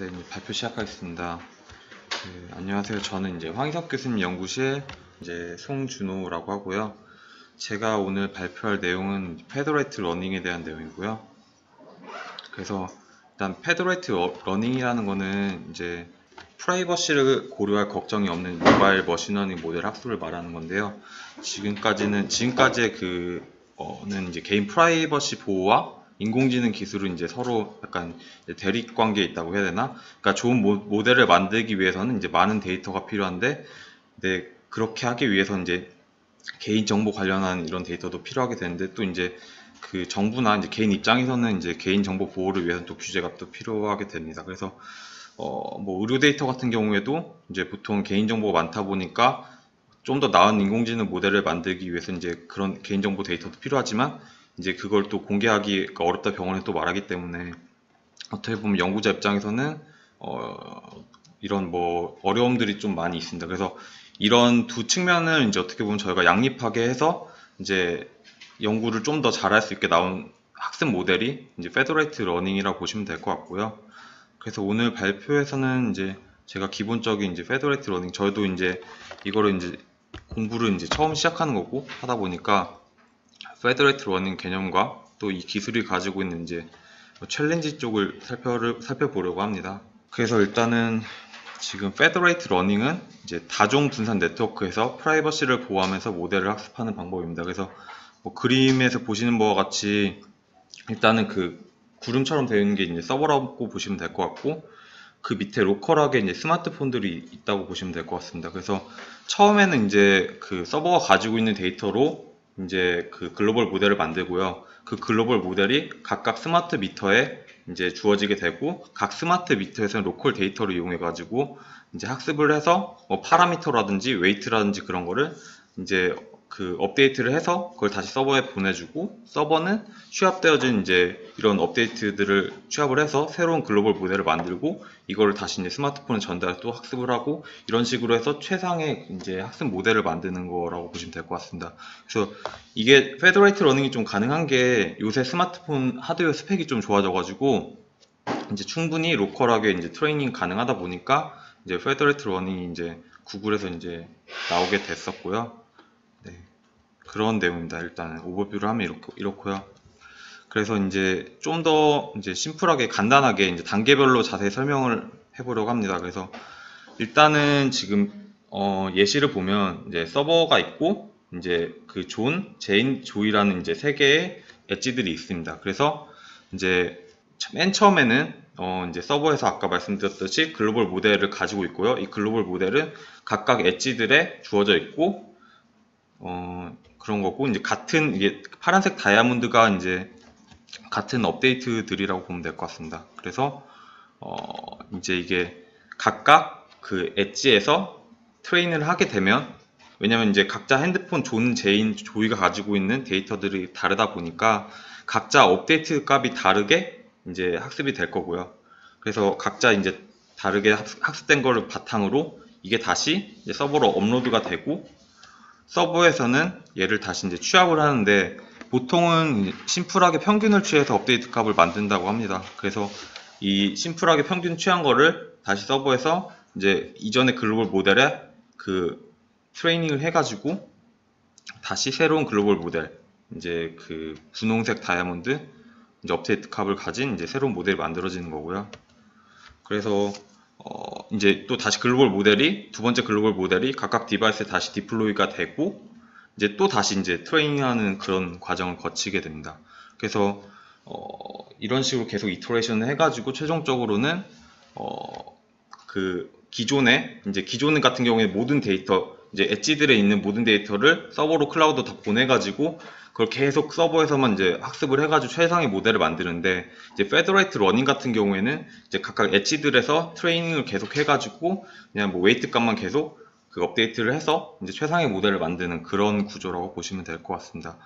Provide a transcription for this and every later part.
네, 이제 발표 시작하겠습니다. 안녕하세요. 저는 이제 황희석 교수님 연구실 송준호라고 하고요. 제가 오늘 발표할 내용은 페더레이트 러닝에 대한 내용이고요. 그래서 일단 페더레이트 러닝이라는 거는 이제 프라이버시를 고려할 걱정이 없는 모바일 머신러닝 모델 학습을 말하는 건데요. 지금까지의 는 이제 개인 프라이버시 보호와 인공지능 기술은 이제 서로 약간 대립 관계에 있다고 해야 되나? 그러니까 좋은 모델을 만들기 위해서는 이제 많은 데이터가 필요한데, 그렇게 하기 위해서 이제 개인 정보 관련한 이런 데이터도 필요하게 되는데, 또 이제 그 정부나 이제 개인 입장에서는 이제 개인 정보 보호를 위해서 또 규제가 또 필요하게 됩니다. 그래서 뭐 의료 데이터 같은 경우에도 이제 보통 개인 정보가 많다 보니까 좀 더 나은 인공지능 모델을 만들기 위해서 이제 그런 개인정보 데이터도 필요하지만 이제 그걸 또 공개하기가 어렵다 병원에 또 말하기 때문에 어떻게 보면 연구자 입장에서는 이런 뭐 어려움들이 좀 많이 있습니다. 그래서 이런 두 측면을 이제 어떻게 보면 저희가 양립하게 해서 이제 연구를 좀 더 잘할 수 있게 나온 학습 모델이 이제 페더레이트 러닝이라고 보시면 될 것 같고요. 그래서 오늘 발표에서는 이제 제가 기본적인 이제 페더레이트 러닝, 저도 이제 이거를 이제 공부를 이제 처음 시작하는 거고 하다 보니까 페더레이트 러닝 개념과 또 이 기술이 가지고 있는 이제 챌린지 쪽을 살펴보려고 합니다. 그래서 일단은 지금 페더레이트 러닝은 이제 다종 분산 네트워크에서 프라이버시를 보호하면서 모델을 학습하는 방법입니다. 그래서 뭐 그림에서 보시는 바와 같이 일단은 그 구름처럼 되어 있는 게 이제 서버라고 보시면 될 것 같고, 그 밑에 로컬하게 이제 스마트폰들이 있다고 보시면 될 것 같습니다. 그래서 처음에는 이제 그 서버가 가지고 있는 데이터로 이제 그 글로벌 모델을 만들고요. 그 글로벌 모델이 각각 스마트 미터에 이제 주어지게 되고, 각 스마트 미터에서는 로컬 데이터를 이용해 가지고 이제 학습을 해서 뭐 파라미터라든지 웨이트라든지 그런 거를 이제 그 업데이트를 해서 그걸 다시 서버에 보내주고, 서버는 취합되어진 이제 이런 업데이트들을 취합을 해서 새로운 글로벌 모델을 만들고, 이거를 다시 이제 스마트폰에 전달 또 학습을 하고, 이런 식으로 해서 최상의 이제 학습 모델을 만드는 거라고 보시면 될 것 같습니다. 그래서 이게 페더레이트 러닝이 좀 가능한 게 요새 스마트폰 하드웨어 스펙이 좀 좋아져가지고 이제 충분히 로컬하게 이제 트레이닝 가능하다 보니까 이제 페더레이트 러닝이 이제 구글에서 이제 나오게 됐었고요. 네, 그런 내용입니다. 일단 오버뷰를 하면 이렇고요. 그래서 이제 좀 더 이제 심플하게 간단하게 이제 단계별로 자세히 설명을 해보려고 합니다. 그래서 일단은 지금 예시를 보면 이제 서버가 있고 이제 그 제인, 조이라는 이제 세 개의 엣지들이 있습니다. 그래서 이제 맨 처음에는 이제 서버에서 아까 말씀드렸듯이 글로벌 모델을 가지고 있고요. 이 글로벌 모델은 각각 엣지들에 주어져 있고 그런 거고, 이제 같은 이게 파란색 다이아몬드가 이제 같은 업데이트들이라고 보면 될 것 같습니다. 그래서 이제 이게 각각 그 엣지에서 트레인을 하게 되면, 왜냐면 이제 각자 핸드폰 제인, 조이가 가지고 있는 데이터들이 다르다 보니까 각자 업데이트 값이 다르게 이제 학습이 될 거고요. 그래서 각자 이제 다르게 학습된 거를 바탕으로 이게 다시 이제 서버로 업로드가 되고, 서버에서는 얘를 다시 이제 취합을 하는데, 보통은 심플하게 평균을 취해서 업데이트 값을 만든다고 합니다. 그래서 이 심플하게 평균 취한 거를 다시 서버에서 이제 이전의 글로벌 모델에 그 트레이닝을 해가지고 다시 새로운 글로벌 모델, 이제 그 분홍색 다이아몬드 이제 업데이트 값을 가진 이제 새로운 모델이 만들어지는 거고요. 그래서 이제 또 다시 두 번째 글로벌 모델이 각각 디바이스에 다시 디플로이가 되고, 이제 또 다시 이제 트레이닝하는 그런 과정을 거치게 됩니다. 그래서 이런 식으로 계속 이터레이션을 해가지고 최종적으로는 그 기존 같은 경우에 모든 데이터, 이제 엣지들에 있는 모든 데이터를 서버로 클라우드 다 보내가지고 그걸 계속 서버에서만 이제 학습을 해가지고 최상의 모델을 만드는데, 이제 페더레이트 러닝 같은 경우에는 이제 각각 엣지들에서 트레이닝을 계속 해가지고 그냥 뭐 웨이트 값만 계속 그 업데이트를 해서 이제 최상의 모델을 만드는 그런 구조라고 보시면 될 것 같습니다.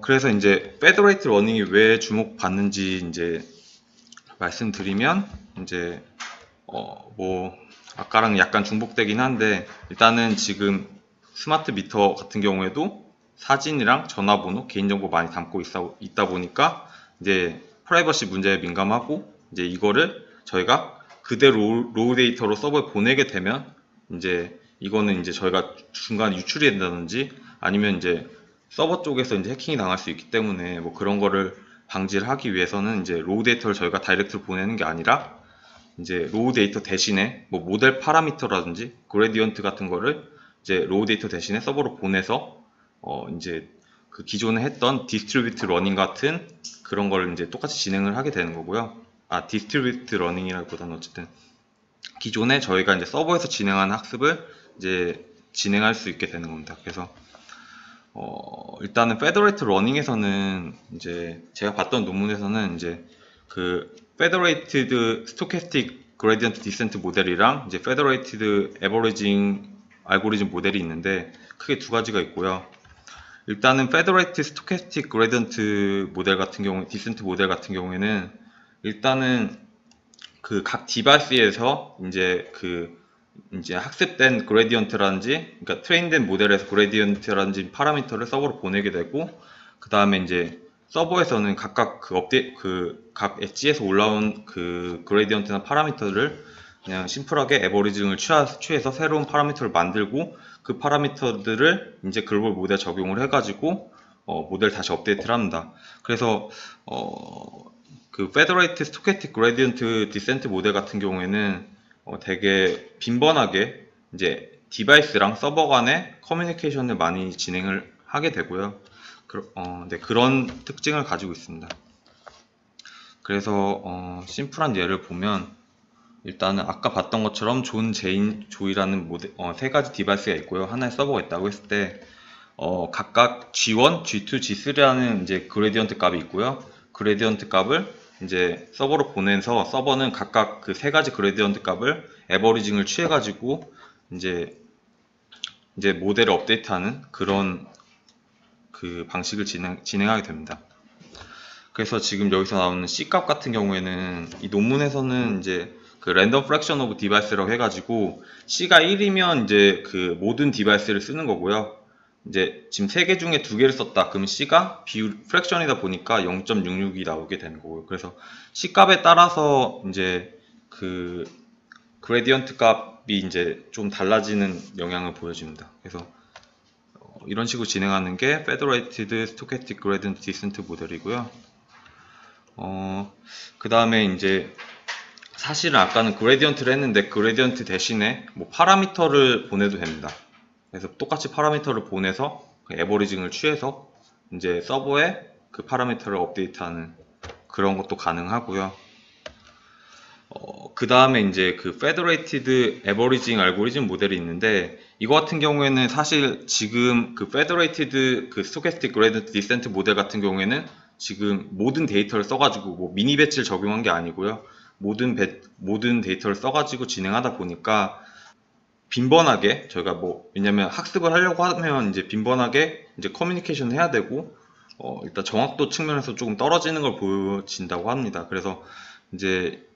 그래서 이제 페더레이트 러닝이 왜 주목받는지 이제 말씀드리면, 이제 뭐 아까랑 약간 중복되긴 한데, 일단은 지금 스마트 미터 같은 경우에도 사진이랑 전화번호, 개인정보 많이 담고 있다 보니까 이제 프라이버시 문제에 민감하고, 이제 이거를 저희가 그대로 로우 데이터로 서버에 보내게 되면 이제 이거는 이제 저희가 중간에 유출이 된다든지 아니면 이제 서버 쪽에서 이제 해킹이 당할 수 있기 때문에 뭐 그런 거를 방지를 하기 위해서는 이제 로우 데이터를 저희가 다이렉트로 보내는 게 아니라 이제 로우 데이터 대신에 뭐 모델 파라미터라든지 그레디언트 같은 거를 이제 로우 데이터 대신에 서버로 보내서 이제 그 기존에 했던 디스트리뷰트 러닝 같은 그런 걸 이제 똑같이 진행을 하게 되는 거고요. 디스트리뷰트 러닝이라기보다는 어쨌든 기존에 저희가 이제 서버에서 진행하는 학습을 이제 진행할 수 있게 되는 겁니다. 그래서 일단은 페더레이트 러닝에서는 이제 제가 봤던 논문에서는 이제 그 페더레이티드 스토캐스틱 그레디언트 디센트 모델이랑 이제 페더레이티드 에버리징 알고리즘 모델이 있는데 크게 두 가지가 있고요. 일단은 페더레이티드 스토캐스틱 그레디언트 모델 같은 경우, 디센트 모델 같은 경우에는 일단은 그 각 디바이스에서 이제 이제 학습된 그레디언트라든지, 그러니까 트레인된 모델에서 그레디언트라든지 파라미터를 서버로 보내게 되고, 그 다음에 이제 서버에서는 각각 각 엣지에서 올라온 그 그레디언트나 파라미터를 그냥 심플하게 에버리징을 취해서 새로운 파라미터를 만들고, 그 파라미터들을 이제 글로벌 모델에 적용을 해가지고 모델 다시 업데이트를 합니다. 그래서 그 페더레이트 스토캐스틱 그레디언트 디센트 모델 같은 경우에는 되게 빈번하게 이제 디바이스랑 서버 간의 커뮤니케이션을 많이 진행을 하게 되고요. 네, 그런 특징을 가지고 있습니다. 그래서 심플한 예를 보면 일단은 아까 봤던 것처럼 존, 제인, 조이라는 모델, 세 가지 디바이스가 있고요. 하나의 서버가 있다고 했을 때 각각 G1, G2, G3라는 이제 그레디언트 값이 있고요. 그레디언트 값을 이제 서버로 보내서 서버는 각각 그 세 가지 그레디언트 값을 에버리징을 취해가지고 이제 모델을 업데이트하는 그런 그 방식을 진행하게 됩니다. 그래서 지금 여기서 나오는 C 값 같은 경우에는 이 논문에서는 이제 그 랜덤 프랙션 오브 디바이스라고 해가지고 C가 1이면 이제 그 모든 디바이스를 쓰는 거고요. 이제 지금 3개 중에 2개를 썼다. 그러면 C가 비율 프랙션이다 보니까 0.66이 나오게 되는 거고요. 그래서 C 값에 따라서 이제 그 그레디언트 값이 이제 좀 달라지는 영향을 보여줍니다. 그래서 이런 식으로 진행하는 게 페더레이티드 스토캐스틱 그레디언트 디센트 모델이고요. 그 다음에 이제 사실은 아까는 그레디언트를 했는데 그레디언트 대신에 뭐 파라미터를 보내도 됩니다. 그래서 똑같이 파라미터를 보내서 그 에버리징을 취해서 이제 서버에 그 파라미터를 업데이트하는 그런 것도 가능하고요. 그 다음에 이제 그 페더레이티드 에버리징 알고리즘 모델이 있는데 이거 같은 경우에는 사실 지금 그 페더레이티드 그 스토캐스틱 그레디언트 디센트 모델 같은 경우에는 지금 모든 데이터를 써가지고 뭐 미니 배치를 적용한 게 아니고요. 모든 데이터를 써가지고 진행하다 보니까 빈번하게 저희가 뭐 왜냐면 학습을 하려고 하면 이제 빈번하게 이제 커뮤니케이션 해야 되고 일단 정확도 측면에서 조금 떨어지는 걸 보여진다고 합니다. 그래서 이제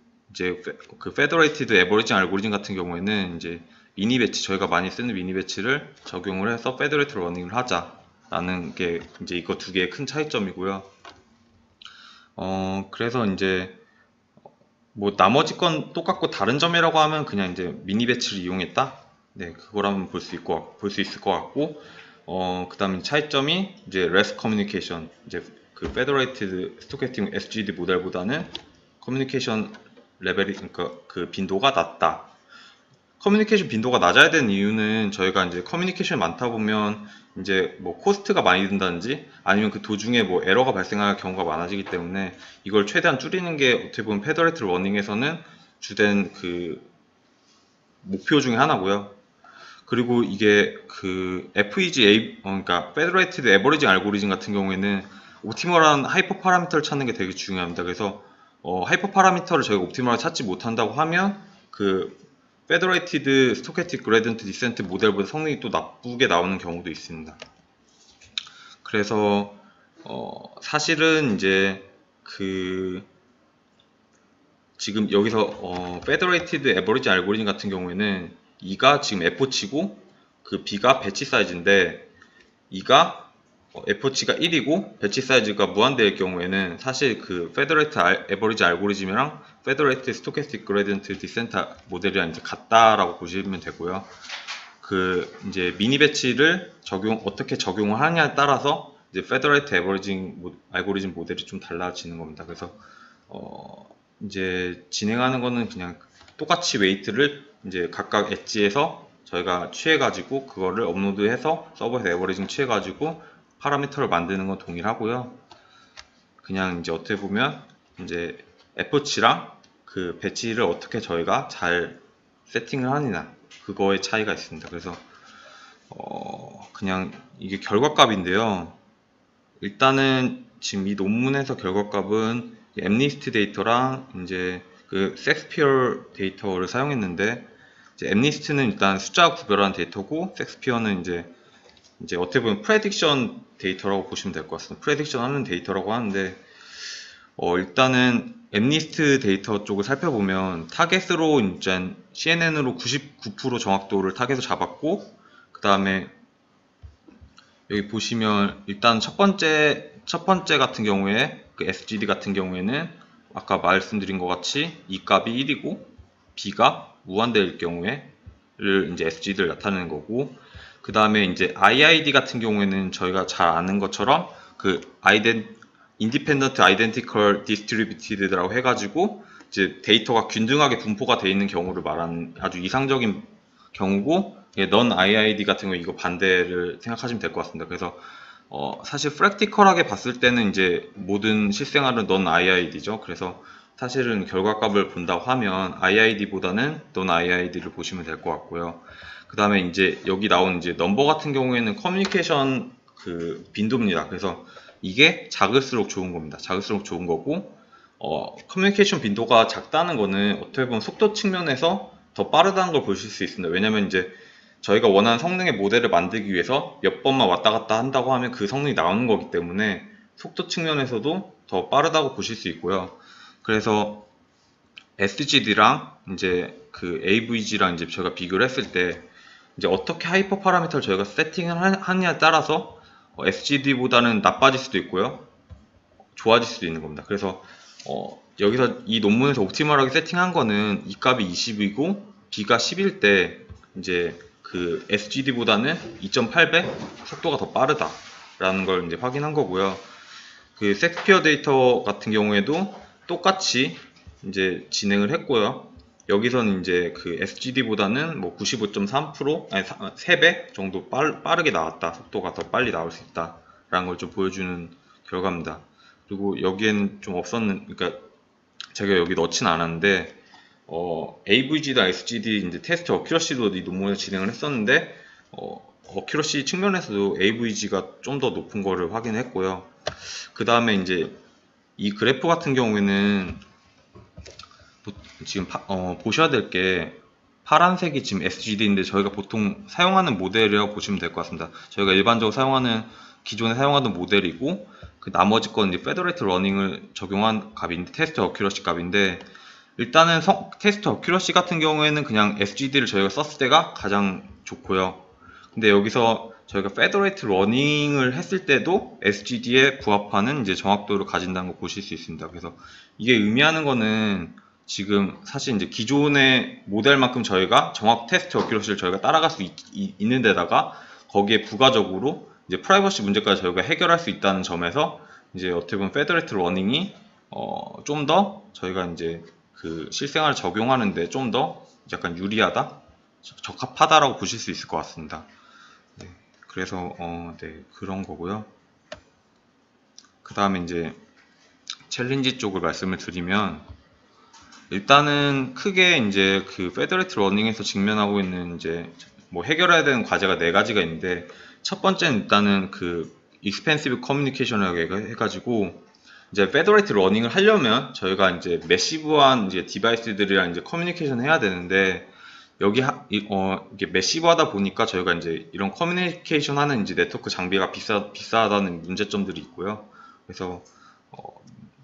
그 페더레이티드 에버리징 알고리즘 같은 경우에는 이제 미니 배치 저희가 많이 쓰는 미니 배치를 적용을 해서 페더레이트 러닝을 하자라는 게 이제 이거 두 개의 큰 차이점이고요. 그래서 이제 뭐 나머지 건 똑같고 다른 점이라고 하면 그냥 이제 미니 배치를 이용했다. 네, 그거라면 볼 수 있을 것 같고, 그 다음에 차이점이 이제 less communication, 이제 그 페더레이티드 스토캐스틱 SGD 모델보다는 커뮤니케이션 레벨이, 그러니까 그 빈도가 낮다. 커뮤니케이션 빈도가 낮아야 되는 이유는 저희가 이제 커뮤니케이션이 많다 보면 이제 뭐 코스트가 많이 든다든지 아니면 그 도중에 뭐 에러가 발생할 경우가 많아지기 때문에 이걸 최대한 줄이는 게 어떻게 보면 페더레이트 러닝에서는 주된 그 목표 중에 하나고요. 그리고 이게 그 FEGA, 그러니까 페더레이티드 에버리징 알고리즘 같은 경우에는 옵티멀한 하이퍼 파라미터를 찾는 게 되게 중요합니다. 그래서 하이퍼 파라미터를 저희가 옵티멀하게 찾지 못한다고 하면 그 페더레이티드 스토캐스틱 그레디언트 디센트 모델보다 성능이 또 나쁘게 나오는 경우도 있습니다. 그래서 사실은 이제 그 지금 여기서 페더레이티드 에버리징 알고리즘 같은 경우에는 2가 지금 F치고 그 B가 배치 사이즈인데 2가 F치가 1이고 배치 사이즈가 무한대일 경우에는 사실 그 페더레이트 에버리지 알고리즘이랑 페더레이트 스토캐스틱 그레디언트 디센트 모델이랑 이제 같다라고 보시면 되고요. 그 이제 미니 배치를 어떻게 적용을 하냐에 따라서 이제 페더레이트 알고리즘 모델이 좀 달라지는 겁니다. 그래서 이제 진행하는 거는 그냥 똑같이 웨이트를 이제 각각 엣지에서 저희가 취해가지고 그거를 업로드해서 서버에서 에버리징 취해가지고 파라미터를 만드는 건 동일하고요. 그냥 이제 어떻게 보면 이제 F치랑 그 배치를 어떻게 저희가 잘 세팅을 하느냐 그거의 차이가 있습니다. 그래서 그냥 이게 결과값인데요. 일단은 지금 이 논문에서 결과값은 엠니스트 데이터랑 이제 그 섹스피어 데이터를 사용했는데 이제 엠니스트는 일단 숫자 구별한 데이터고 섹스피어는 이제 어떻게 보면 프레딕션 데이터라고 보시면 될 것 같습니다. 프레딕션 하는 데이터라고 하는데 일단은 엠니스트 데이터 쪽을 살펴보면 타겟으로 이제 CNN으로 99% 정확도를 타겟으로 잡았고 그 다음에 여기 보시면 일단 첫 번째 같은 경우에 그 SGD 같은 경우에는 아까 말씀드린 것 같이 이 값이 1이고 B가 무한대일 경우에를 이제 SGD를 나타내는 거고 그 다음에 이제 IID 같은 경우에는 저희가 잘 아는 것처럼 그 Independent Identical Distributed라고 해가지고 이제 데이터가 균등하게 분포가 되어 있는 경우를 말하는 아주 이상적인 경우고 넌 IID 같은 거 이거 반대를 생각하시면 될 것 같습니다. 그래서 사실 프랙티컬하게 봤을 때는 이제 모든 실생활은 넌 IID죠. 그래서 사실은 결과값을 본다고 하면 IID보다는 넌 IID를 보시면 될 것 같고요. 그 다음에 이제 여기 나온 이제 넘버 같은 경우에는 커뮤니케이션 그 빈도입니다. 그래서 이게 작을수록 좋은 겁니다. 작을수록 좋은 거고 커뮤니케이션 빈도가 작다는 거는 어떻게 보면 속도 측면에서 더 빠르다는 걸 보실 수 있습니다. 왜냐면 이제 저희가 원하는 성능의 모델을 만들기 위해서 몇 번만 왔다 갔다 한다고 하면 그 성능이 나오는 거기 때문에 속도 측면에서도 더 빠르다고 보실 수 있고요. 그래서 SGD랑 이제 그 AVG랑 이제 저희가 비교를 했을 때 이제 어떻게 하이퍼 파라미터를 저희가 세팅을 하느냐에 따라서 SGD보다는 나빠질 수도 있고요. 좋아질 수도 있는 겁니다. 그래서 여기서 이 논문에서 옵티멀하게 세팅한 거는 이 값이 20이고 B가 10일 때 이제 그 SGD보다는 2.8배 속도가 더 빠르다라는 걸 이제 확인한 거고요. 그 섹스피어 데이터 같은 경우에도 똑같이 이제 진행을 했고요. 여기서는 이제 그 SGD보다는 뭐 95.3% 아니 3배 정도 빠르게 나왔다. 속도가 더 빨리 나올 수 있다라는 걸 좀 보여주는 결과입니다. 그리고 여기에는 좀 그러니까 제가 여기 넣진 않았는데 AVG나 SGD 이제 테스트 어큐러시도 이 논문에서 진행을 했었는데 어큐러시 측면에서도 AVG가 좀 더 높은 거를 확인했고요. 그 다음에 이제 이 그래프 같은 경우에는 지금 보셔야 될 게 파란색이 지금 SGD인데 저희가 보통 사용하는 모델이라고 보시면 될 것 같습니다. 저희가 일반적으로 기존에 사용하던 모델이고 그 나머지 건 이제 페더레이트 러닝을 적용한 값인데 테스트 어큐러시 값인데 일단은 테스트 어큐러시 같은 경우에는 그냥 SGD를 저희가 썼을 때가 가장 좋고요. 근데 여기서 저희가 페더레이트 러닝을 했을 때도 SGD에 부합하는 이제 정확도를 가진다는 거 보실 수 있습니다. 그래서 이게 의미하는 거는 지금 사실 이제 기존의 모델만큼 저희가 정확 테스트 어큐러시를 저희가 따라갈 수 있는 데다가 거기에 부가적으로 이제 프라이버시 문제까지 저희가 해결할 수 있다는 점에서 이제 어떻게 보면 페더레이트 러닝이 좀 더 저희가 이제 그 실생활을 적용하는데 좀 더 약간 유리하다, 적합하다라고 보실 수 있을 것 같습니다. 네, 그래서 네, 그런 거고요. 그 다음에 이제 챌린지 쪽을 말씀을 드리면 일단은 크게 이제 그 페더레이트 러닝에서 직면하고 있는 이제 뭐 해결해야 되는 과제가 4가지가 있는데 첫 번째는 일단은 그 익스펜시브 커뮤니케이션이라고 해가지고 이제 페더레이트 러닝을 하려면 저희가 이제 매시브한 이제 디바이스들이랑 이제 커뮤니케이션 해야 되는데 여기 이게 매시브하다 보니까 저희가 이제 이런 커뮤니케이션 하는 이제 네트워크 장비가 비싸다는 문제점들이 있고요. 그래서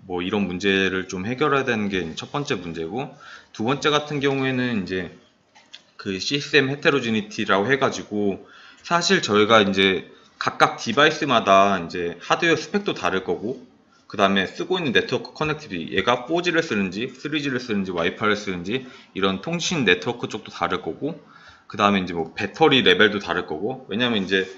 뭐 이런 문제를 좀 해결해야 되는 게 첫 번째 문제고 두 번째 같은 경우에는 이제 그 시스템 헤테로지니티라고 해가지고 사실 저희가 이제 각각 디바이스마다 이제 하드웨어 스펙도 다를 거고, 그 다음에 쓰고 있는 네트워크 커넥티비티, 얘가 4G를 쓰는지 3G를 쓰는지 와이파이를 쓰는지 이런 통신 네트워크 쪽도 다를 거고, 그 다음에 이제 뭐 배터리 레벨도 다를 거고, 왜냐면 이제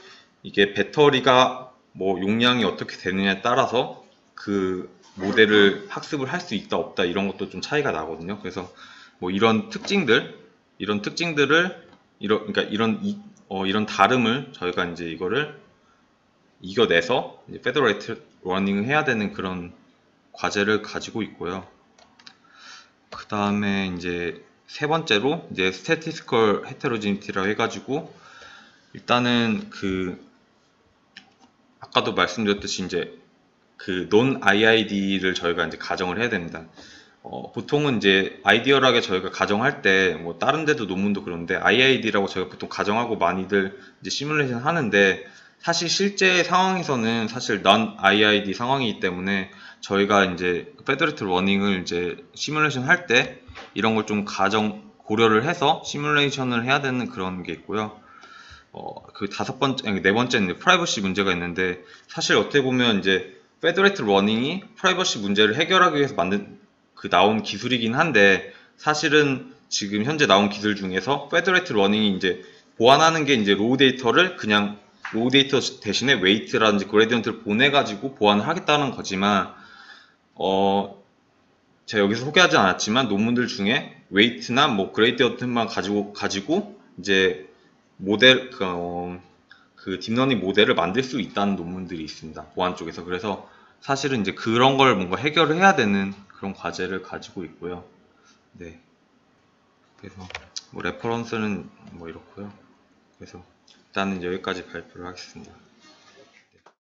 이게 배터리가 뭐 용량이 어떻게 되느냐에 따라서 그 모델을 학습을 할 수 있다 없다 이런 것도 좀 차이가 나거든요. 그래서 뭐 이런 특징들을 그러니까 이런 다름을 저희가 이제 이거를 이겨내서 이제 페더레이트 러닝을 해야 되는 그런 과제를 가지고 있고요. 그 다음에 이제 세 번째로 이제 statistical heterogeneity라고 해가지고, 일단은 아까도 말씀드렸듯이 이제 non IID를 저희가 이제 가정을 해야 됩니다. 보통은 이제 아이디얼하게 저희가 가정할 때 뭐 다른 데도 논문도 그런데 IID라고 저희가 보통 가정하고 많이들 이제 시뮬레이션 하는데, 사실 실제 상황에서는 사실 non IID 상황이기 때문에 저희가 이제 페더레이트 러닝을 이제 시뮬레이션 할 때 이런 걸 좀 고려를 해서 시뮬레이션을 해야 되는 그런 게 있고요. 네 번째는 프라이버시 문제가 있는데, 사실 어떻게 보면 이제 페더레이트 러닝이 프라이버시 문제를 해결하기 위해서 나온 기술이긴 한데, 사실은 지금 현재 나온 기술 중에서 페더레이트 러닝이 이제 보완하는 게 이제 로우 데이터를 그냥 로우 데이터 대신에 웨이트라든지 그레디언트를 보내가지고 보완을 하겠다는 거지만, 제가 여기서 소개하지 않았지만 논문들 중에 웨이트나 뭐 그레디언트만 가지고 이제 모델 딥러닝 모델을 만들 수 있다는 논문들이 있습니다. 보안 쪽에서. 그래서 사실은 이제 그런 걸 뭔가 해결을 해야 되는 그런 과제를 가지고 있고요. 네. 그래서 뭐 레퍼런스는 뭐 이렇고요. 그래서 일단은 여기까지 발표를 하겠습니다.